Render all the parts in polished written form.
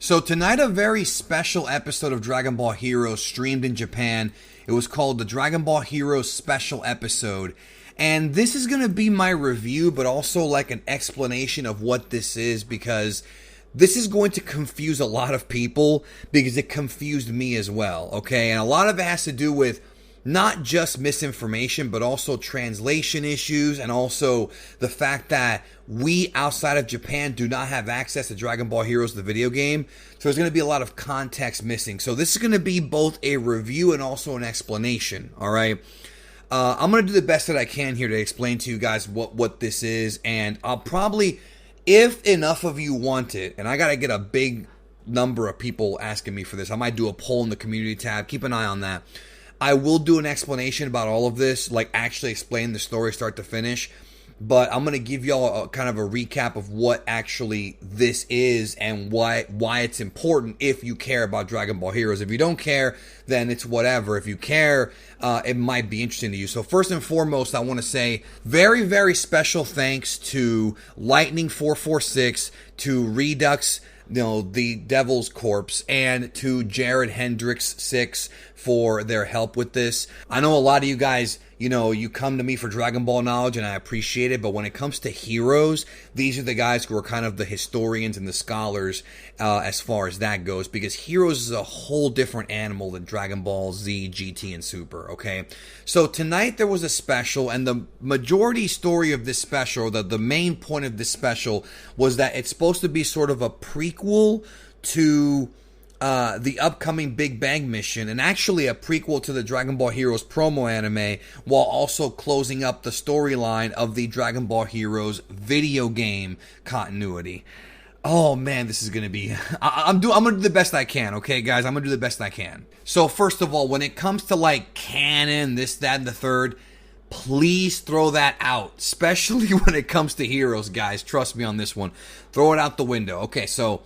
So tonight, a very special episode of Dragon Ball Heroes streamed in Japan. It was called the Dragon Ball Heroes Special Episode. And this is going to be my review, but also like an explanation of what this is, because this is going to confuse a lot of people, because it confused me as well, okay? And a lot of it has to do with not just misinformation, but also translation issues, and also the fact that we outside of Japan do not have access to Dragon Ball Heroes, the video game. So there's going to be a lot of context missing. So this is going to be both a review and also an explanation, all right? I'm going to do the best that I can here to explain to you guys what this is, and I'll probably, if enough of you want it, and I got to get a big number of people asking me for this, I might do a poll in the community tab. Keep an eye on that. I will do an explanation about all of this, like actually explain the story start to finish. But I'm going to give y'all a kind of a recap of what actually this is and why it's important if you care about Dragon Ball Heroes. If you don't care, then it's whatever. If you care, it might be interesting to you. So first and foremost, I want to say very, very special thanks to Lightning446, to Redux, the Devil's Corpse, and to Jared Hendricks 6 for their help with this. I know a lot of you guys, you come to me for Dragon Ball knowledge, and I appreciate it, but when it comes to Heroes, these are the guys who are kind of the historians and the scholars as far as that goes, because Heroes is a whole different animal than Dragon Ball Z, GT, and Super, okay? So tonight there was a special, and the majority story of this special, the main point of this special, was that it's supposed to be sort of a prequel to the upcoming Big Bang mission, and actually a prequel to the Dragon Ball Heroes promo anime, while also closing up the storyline of the Dragon Ball Heroes video game continuity. Oh man, this is gonna be. I'm gonna do the best I can, okay, guys? I'm gonna do the best I can. So first of all, when it comes to like canon, this, that, and the third, please throw that out, especially when it comes to Heroes, guys. Trust me on this one. Throw it out the window. Okay, so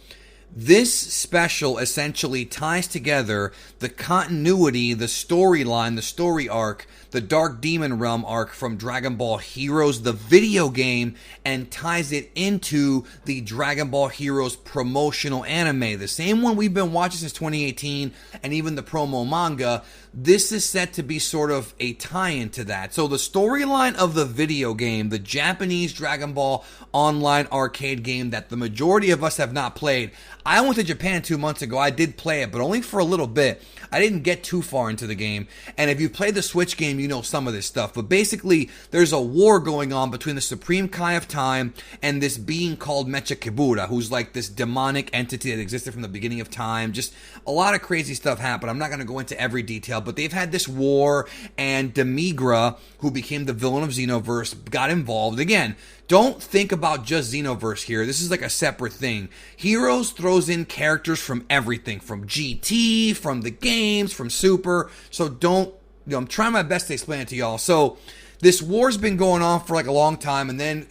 this special essentially ties together the continuity, the storyline, the story arc, the Dark Demon Realm arc from Dragon Ball Heroes, the video game, and ties it into the Dragon Ball Heroes promotional anime, the same one we've been watching since 2018, and even the promo manga. This is set to be sort of a tie-in to that. So the storyline of the video game, the Japanese Dragon Ball online arcade game that the majority of us have not played. I went to Japan 2 months ago. I did play it, but only for a little bit. I didn't get too far into the game. And if you play the Switch game, you know some of this stuff. But basically, there's a war going on between the Supreme Kai of Time and this being called Mechikabura, who's like this demonic entity that existed from the beginning of time. Just a lot of crazy stuff happened. I'm not going to go into every detail, but they've had this war, and Demigra, who became the villain of Xenoverse, got involved. Again, don't think about just Xenoverse here. This is like a separate thing. Heroes throws in characters from everything, from GT, from the games, from Super. So don't, I'm trying my best to explain it to y'all. So this war's been going on for like a long time, and then,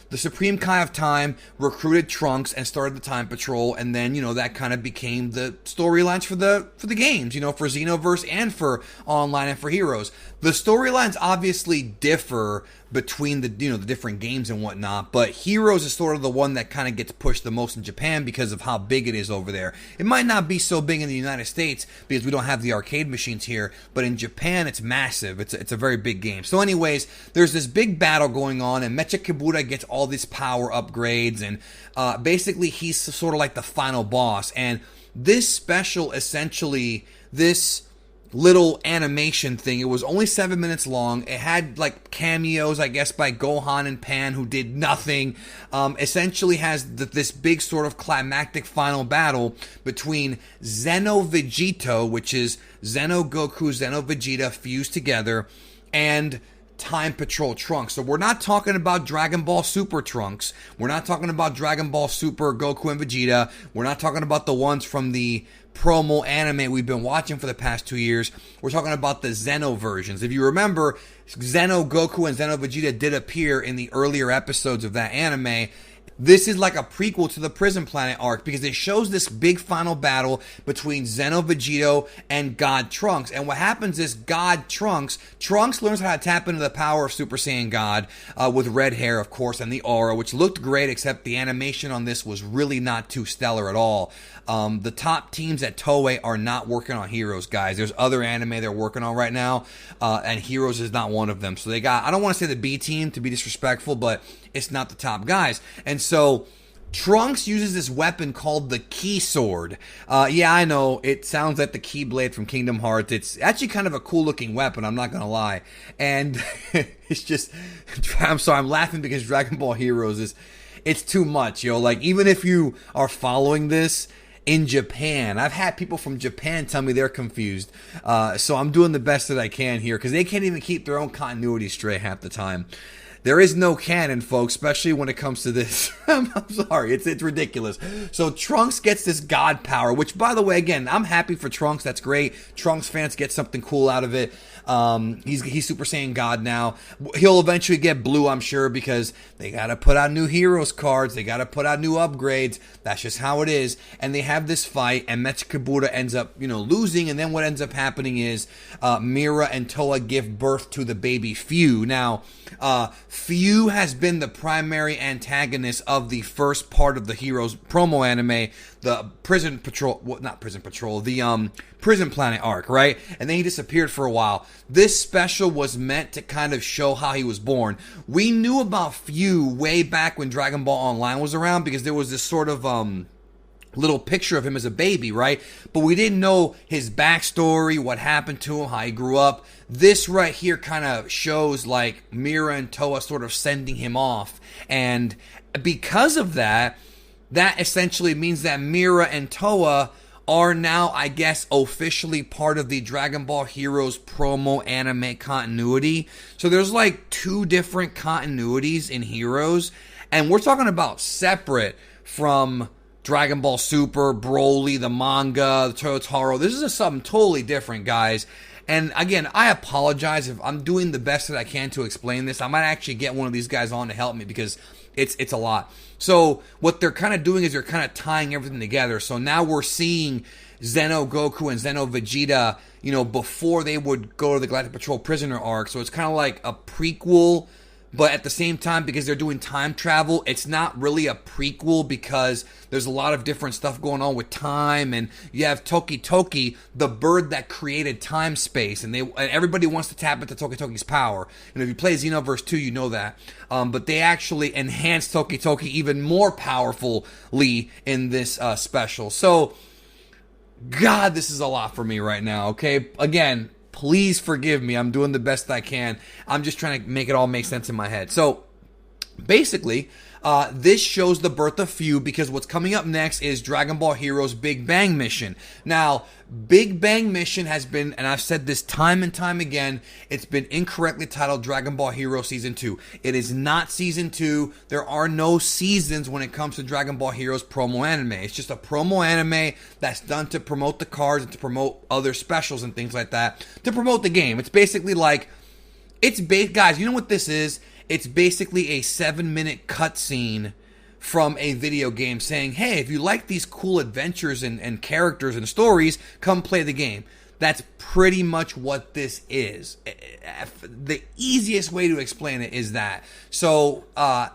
the Supreme Kai of Time recruited Trunks and started the Time Patrol, and then, that kind of became the storylines for the games, for Xenoverse and for online and for Heroes. The storylines obviously differ between the different games and whatnot, but Heroes is sort of the one that kind of gets pushed the most in Japan because of how big it is over there. It might not be so big in the United States because we don't have the arcade machines here, but in Japan it's massive. It's a very big game. So anyways, there's this big battle going on, and Mechikabura gets all these power upgrades, and basically he's sort of like the final boss. And this special, essentially, this little animation thing, it was only 7 minutes long. It had like cameos, I guess, by Gohan and Pan, who did nothing. Essentially has this big sort of climactic final battle between Zeno Vegito, which is Zeno Goku, Zeno Vegeta fused together, and Time Patrol Trunks. So we're not talking about Dragon Ball Super Trunks. We're not talking about Dragon Ball Super Goku and Vegeta. We're not talking about the ones from the promo anime we've been watching for the past 2 years. We're talking about the Zeno versions. If you remember, Zeno Goku and Zeno Vegeta did appear in the earlier episodes of that anime. this is like a prequel to the Prison Planet arc because it shows this big final battle between Zeno, Vegito, and God Trunks. And what happens is Trunks learns how to tap into the power of Super Saiyan God with red hair, of course, and the aura, which looked great, except the animation on this was really not too stellar at all. The top teams at Toei are not working on Heroes, guys. There's other anime they're working on right now, and Heroes is not one of them. So they got, I don't want to say the B team to be disrespectful, but it's not the top guys. And so Trunks uses this weapon called the Key Sword. Yeah, I know, it sounds like the Keyblade from Kingdom Hearts. It's actually kind of a cool looking weapon, I'm not gonna lie. And it's just, I'm sorry, I'm laughing because Dragon Ball Heroes it's too much, yo. Like, even if you are following this in Japan, I've had people from Japan tell me they're confused. So I'm doing the best that I can here because they can't even keep their own continuity straight half the time. There is no canon, folks, especially when it comes to this. I'm sorry, it's ridiculous. So Trunks gets this God power, which, by the way, again, I'm happy for Trunks. That's great. Trunks fans get something cool out of it. He's Super Saiyan God now. He'll eventually get blue, I'm sure, because they got to put out new Heroes cards. They got to put out new upgrades. That's just how it is. And they have this fight, and Mechikabura ends up, losing. And then what ends up happening is Mira and Toa give birth to the baby Few. Now, Few has been the primary antagonist of the first part of the Heroes promo anime, the Prison Planet arc, right? And then he disappeared for a while. This special was meant to kind of show how he was born. We knew about Few way back when Dragon Ball Online was around because there was this sort of little picture of him as a baby, right? But we didn't know his backstory, what happened to him, how he grew up. This right here kind of shows like Mira and Toa sort of sending him off. And because of that, that essentially means that Mira and Toa are now, I guess, officially part of the Dragon Ball Heroes promo anime continuity. So there's like 2 different continuities in Heroes. And we're talking about separate from Dragon Ball Super, Broly, the manga, the Totoro. This is something totally different, guys. And again, I apologize if I'm doing the best that I can to explain this. I might actually get one of these guys on to help me because it's a lot. So what they're kind of doing is they're kind of tying everything together. So now we're seeing Zeno Goku and Zeno Vegeta, before they would go to the Galactic Patrol Prisoner arc. So it's kind of like a prequel. But at the same time, because they're doing time travel, it's not really a prequel because there's a lot of different stuff going on with time. And you have Toki Toki, the bird that created time space. And everybody wants to tap into Toki Toki's power. And if you play Xenoverse 2, you know that. But they actually enhanced Toki Toki even more powerfully in this special. So, God, this is a lot for me right now, okay? Again, please forgive me. I'm doing the best I can. I'm just trying to make it all make sense in my head. So, basically, this shows the birth of Few because what's coming up next is Dragon Ball Heroes Big Bang Mission. Now, Big Bang Mission has been, and I've said this time and time again, it's been incorrectly titled Dragon Ball Hero Season 2. It is not Season 2. There are no seasons when it comes to Dragon Ball Heroes promo anime. It's just a promo anime that's done to promote the cards and to promote other specials and things like that, to promote the game. It's basically like, guys, you know what this is? It's basically a 7-minute cutscene from a video game saying, hey, if you like these cool adventures and characters and stories, come play the game. That's pretty much what this is. The easiest way to explain it is that. So,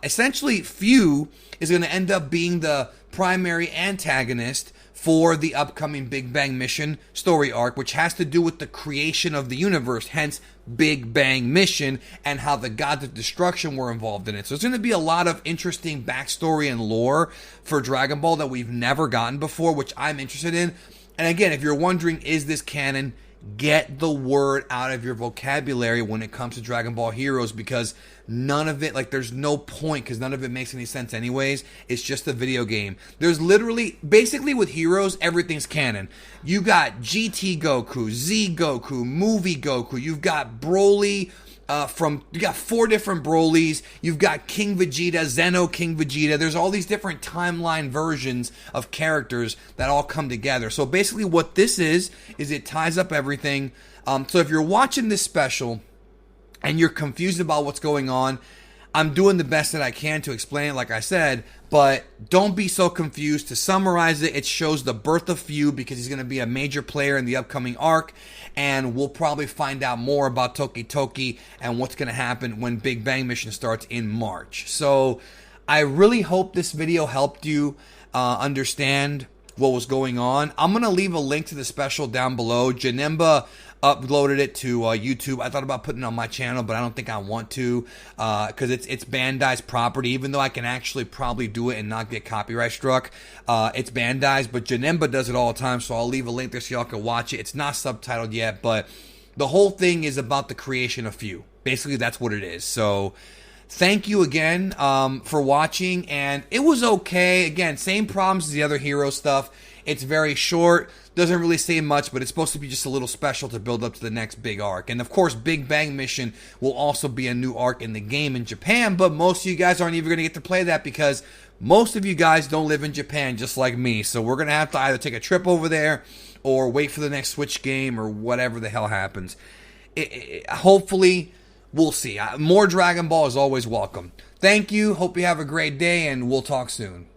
essentially, Few is going to end up being the primary antagonist for the upcoming Big Bang Mission story arc, which has to do with the creation of the universe, hence Big Bang Mission, and how the gods of destruction were involved in it. So it's going to be a lot of interesting backstory and lore for Dragon Ball that we've never gotten before, which I'm interested in. And again, if you're wondering, is this canon? Get the word out of your vocabulary when it comes to Dragon Ball Heroes, because none of it, there's no point, because none of it makes any sense anyways. It's just a video game. There's literally, basically with Heroes, everything's canon. You got GT Goku, Z Goku, Movie Goku, you've got Broly, you got 4 different Brolys, you've got King Vegeta, Zeno King Vegeta, there's all these different timeline versions of characters that all come together. So basically what this is it ties up everything. So if you're watching this special and you're confused about what's going on, I'm doing the best that I can to explain it, like I said, but don't be so confused. To summarize it, it shows the birth of Few because he's going to be a major player in the upcoming arc, and we'll probably find out more about Toki Toki and what's going to happen when Big Bang Mission starts in March. So I really hope this video helped you understand what was going on. I'm going to leave a link to the special down below. Janemba uploaded it to YouTube. I thought about putting it on my channel, but I don't think I want to because it's Bandai's property, even though I can actually probably do it and not get copyright struck. It's Bandai's, but Janemba does it all the time, so I'll leave a link there so y'all can watch it. It's not subtitled yet, but the whole thing is about the creation of Few. Basically, that's what it is. So thank you again for watching, and it was okay. Again, same problems as the other hero stuff. It's very short, doesn't really say much, but it's supposed to be just a little special to build up to the next big arc. And of course, Big Bang Mission will also be a new arc in the game in Japan, but most of you guys aren't even going to get to play that because most of you guys don't live in Japan just like me. So we're going to have to either take a trip over there or wait for the next Switch game or whatever the hell happens. Hopefully, we'll see. More Dragon Ball is always welcome. Thank you. Hope you have a great day, and we'll talk soon.